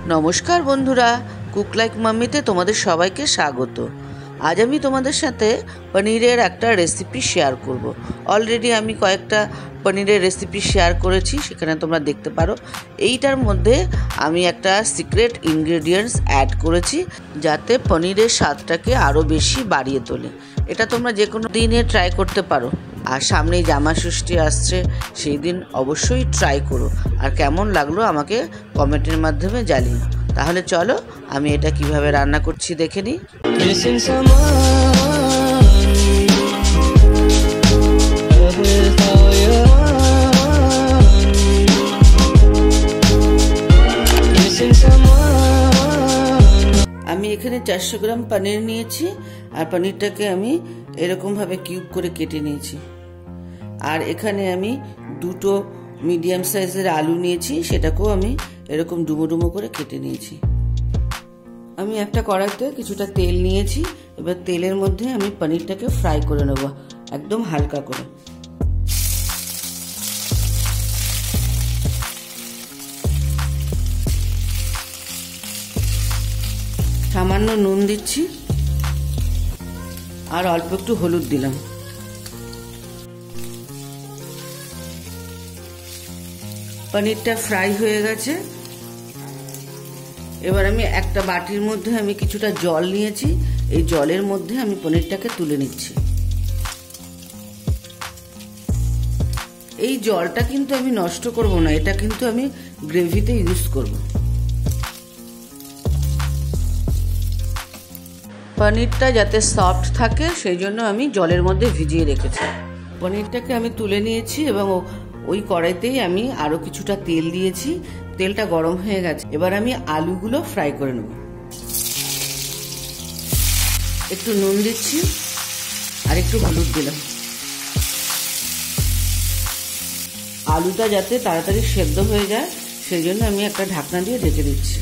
নমস্কার বন্ধুরা, cook like মাম্মিতে তোমাদের সবাইকে স্বাগত। আজ আমি তোমাদের সাথে পনিরের একটা রেসিপি শেয়ার করব। অলরেডি আমি কয়েকটা পনিরের রেসিপি শেয়ার করেছি, সেখানে তোমরা দেখতে পারো। এইটার মধ্যে আমি একটা সিক্রেট ইনগ্রেডিয়েন্টস অ্যাড করেছি, যাতে পনিরের স্বাদটাকে আরও বেশি বাড়িয়ে তোলে। এটা তোমরা যে কোনো দিনে ট্রাই করতে পারো। আর সামনেই জামা ষষ্ঠী আসছে, সেই দিন অবশ্যই ট্রাই করো। আর কেমন লাগলো আমাকে কমেন্টের মাধ্যমে জানিও। তাহলে চলো আমি এটা কিভাবে রান্না করছি দেখে নিই। আমি এখানে 400 গ্রাম পনির নিয়েছি, আর পনিরটাকে আমি এরকমভাবে কিউব করে কেটে নিয়েছি। আর এখানে আমি দুটো মিডিয়াম সাইজের আলু নিয়েছি, সেটাকেও আমি এরকম ডুমো ডুমো করে কেটে নিয়েছি। আমি একটা কড়াইতে কিছুটা তেল নিয়েছি, এবার তেলের মধ্যে আমি পনিরটাকে ফ্রাই করে নেব একদম হালকা করে। সামান্য নুন দিচ্ছি আর অল্প একটু হলুদ দিলাম। পনিরটা ফ্রাই হয়ে গেছে। এবার আমি একটা বাটির মধ্যে আমি কিছুটা জল নিয়েছি, এই জলের মধ্যে আমি পনিরটাকে তুলে নিচ্ছি। এই জলটা কিন্তু আমি নষ্ট করব না, এটা কিন্তু আমি গ্রেভিতে ইউজ করব। পনিরটা যাতে সফট থাকে সেই জন্য আমি জলের মধ্যে ভিজিয়ে রেখেছি। পনিরটাকে আমি তুলে নিয়েছি এবং ওই কড়াইতেই আমি আরো কিছুটা তেল দিয়েছি। তেলটা গরম হয়ে গেছে, এবার আমি আলুগুলো ফ্রাই করে নেব। একটু নুন দিচ্ছি আর একটু হলুদ দিলাম। আলুটা যাতে তাড়াতাড়ি সেদ্ধ হয়ে যায় সেই জন্য আমি একটা ঢাকনা দিয়ে ঢেকে দিচ্ছি।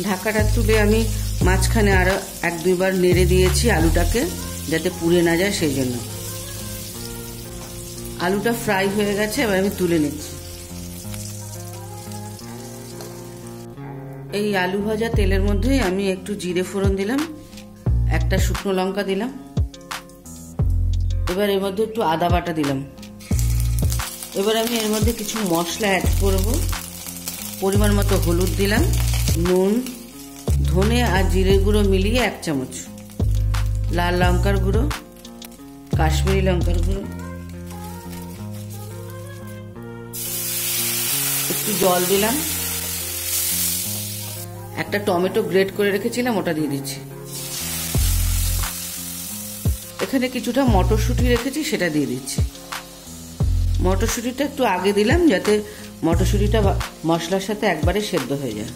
ঢাকাটা তুলে আমি মাঝখানে আরো 1-2 বার নেড়ে দিয়েছি আলুটাকে, যাতে পুড়ে না যায় সেই জন্য। আলুটা ফ্রাই হয়ে গেছে, এবার আমি তুলে নিচ্ছি। এই আলু ভাজা তেলের মধ্যে আমি একটু জিরে ফোড়ন দিলাম, একটা শুকনো লঙ্কা দিলাম। এবার এর মধ্যে একটু আদা বাটা দিলাম। এবার আমি এর মধ্যে কিছু মশলা অ্যাড করব। পরিমাণ মতো হলুদ দিলাম, নুন, ধনে আর জিরে গুঁড়ো মিলিয়ে 1 চামচ, লাল লঙ্কার গুঁড়ো, কাশ্মীরি লঙ্কার গুঁড়ো, একটু জল দিলাম। একটা টমেটো গ্রেট করে রেখেছিলাম, ওটা দিয়ে দিচ্ছি। এখানে কিছুটা মটরশুঁটি রেখেছি, সেটা দিয়ে দিচ্ছি। মটরশুঁটিটা একটু আগে দিলাম যাতে মটরশুঁটিটা মশলার সাথে একবারে সেদ্ধ হয়ে যায়।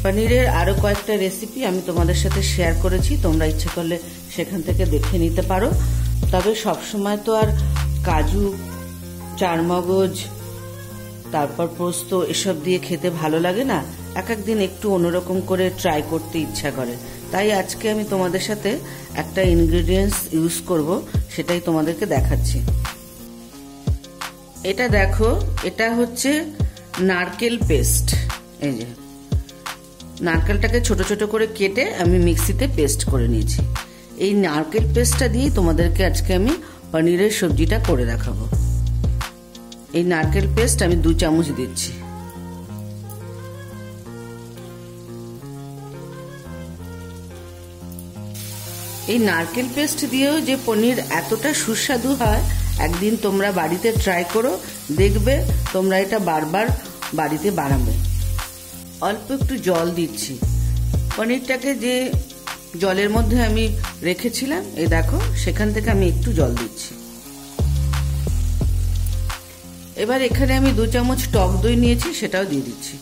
পনিরের আরো কয়েকটা রেসিপি আমি তোমাদের সাথে শেয়ার করেছি, তোমরা ইচ্ছে করলে সেখান থেকে দেখে নিতে পারো। তবে সবসময় তো আর কাজু, চারমগজ, তারপর পোস্ত এসব দিয়ে খেতে ভালো লাগে না। এক দিন একটু অন্যরকম করে ট্রাই করতে ইচ্ছা করে, তাই আজকে আমি তোমাদের সাথে একটা ইনগ্রেডিয়েন্টস ইউজ করব, সেটাই তোমাদেরকে দেখাচ্ছি। এটা দেখো, এটা হচ্ছে নারকেল পেস্ট। এই যে নারকেলটাকে ছোট ছোট করে কেটে আমি মিক্সিতে পেস্ট করে নিয়েছি। এই নারকেল পেস্টটা দিয়েই তোমাদেরকে আজকে আমি পনিরের সবজিটা করে দেখাবো। এই নারকেল পেস্ট আমি 2 চামচ দিচ্ছি। এই নারকেল পেস্ট দিয়েও যে পনির এতটা সুস্বাদু হয়, একদিন তোমরা বাড়িতে ট্রাই করো, দেখবে তোমরা এটা বারবার বাড়িতে বানাবে। অল্প একটু জল দিচ্ছি। পনিরটাকে যে জলের মধ্যে আমি রেখেছিলাম, এই দেখো, সেখান থেকে আমি একটু জল দিচ্ছি। এবার এখানে আমি 2 চামচ টক দই নিয়েছি, সেটাও দিয়ে দিচ্ছি।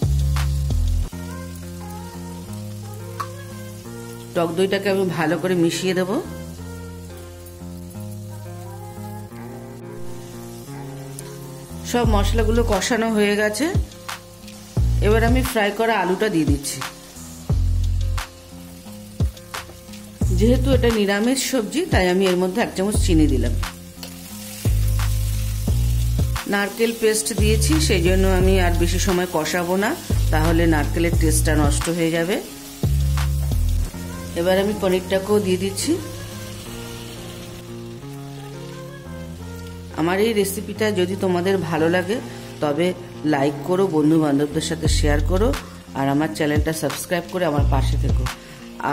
টক দইটাকে আমি ভালো করে মিশিয়ে দেব। সব মশলাগুলো কষানো হয়ে গেছে, এবার আমি ফ্রাই করা আলুটা দিয়ে দিচ্ছি। যেহেতু এটা নিরামিষ সবজি তাই আমি এর মধ্যে 1 চামচ চিনি দিলাম। নারকেল পেস্ট দিয়েছি, সেই জন্য আমি আর বেশি সময় কষাবো না, তাহলে নারকেলের টেস্টটা নষ্ট হয়ে যাবে। এবার আমি পনিরটাকেও দিয়ে দিচ্ছি। আমার এই রেসিপিটা যদি তোমাদের ভালো লাগে তবে লাইক করো, বন্ধু বান্ধবদের সাথে শেয়ার করো, আর আমার চ্যানেলটা সাবস্ক্রাইব করে আমার পাশে থেকো।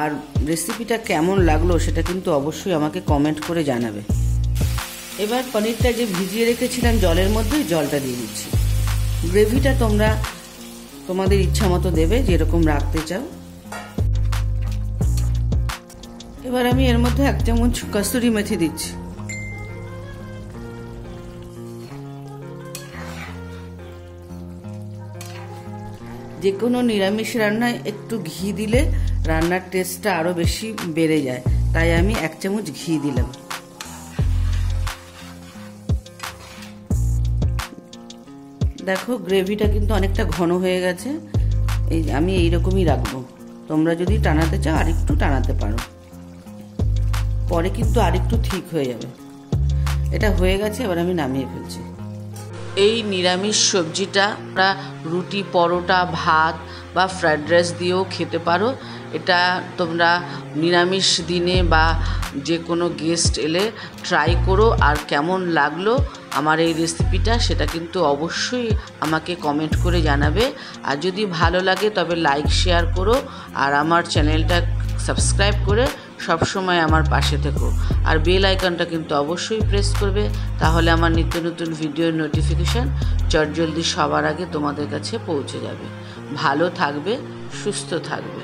আর রেসিপিটা কেমন লাগলো সেটা কিন্তু অবশ্যই আমাকে কমেন্ট করে জানাবে। এবার পনিরটা যে ভিজিয়ে রেখেছিলাম জলের মধ্যে, জলটা দিয়ে দিচ্ছি। গ্রেভিটা তোমরা তোমাদের ইচ্ছা মতো দেবে, যেরকম রাখতে চাও। এবার আমি এর মধ্যে 1 চামচ কসুরি মেথি দিচ্ছি। যে কোনো নিরামিষ রান্নায় একটু ঘি দিলে রান্নার টেস্টটা আরো বেশি বেড়ে যায়, তাই আমি 1 চামচ ঘি দিলাম। দেখো গ্রেভিটা কিন্তু অনেকটা ঘন হয়ে গেছে। আমি এইরকমই রাখবো, তোমরা যদি টানাতে চাও আরেকটু টানাতে পারো, পরে কিন্তু আরেকটু ঠিক হয়ে যাবে। এটা হয়ে গেছে, এবার আমি নামিয়ে ফেলছি। এই নিরামিষ সবজিটা আমরা রুটি, পরোটা, ভাত বা ফ্রাইড রাইস দিয়েও খেতে পারো। এটা তোমরা নিরামিষ দিনে বা যে কোনো গেস্ট এলে ট্রাই করো, আর কেমন লাগলো আমার এই রেসিপিটা সেটা কিন্তু অবশ্যই আমাকে কমেন্ট করে জানাবে। আর যদি ভালো লাগে তবে লাইক শেয়ার করো, আর আমার চ্যানেলটা সাবস্ক্রাইব করে সবসময় আমার পাশে থেকো। আর বেল আইকনটা কিন্তু অবশ্যই প্রেস করবে, তাহলে আমার নিত্য নতুন ভিডিওর নোটিফিকেশান চটজলদি সবার আগে তোমাদের কাছে পৌঁছে যাবে। ভালো থাকবে, সুস্থ থাকবে।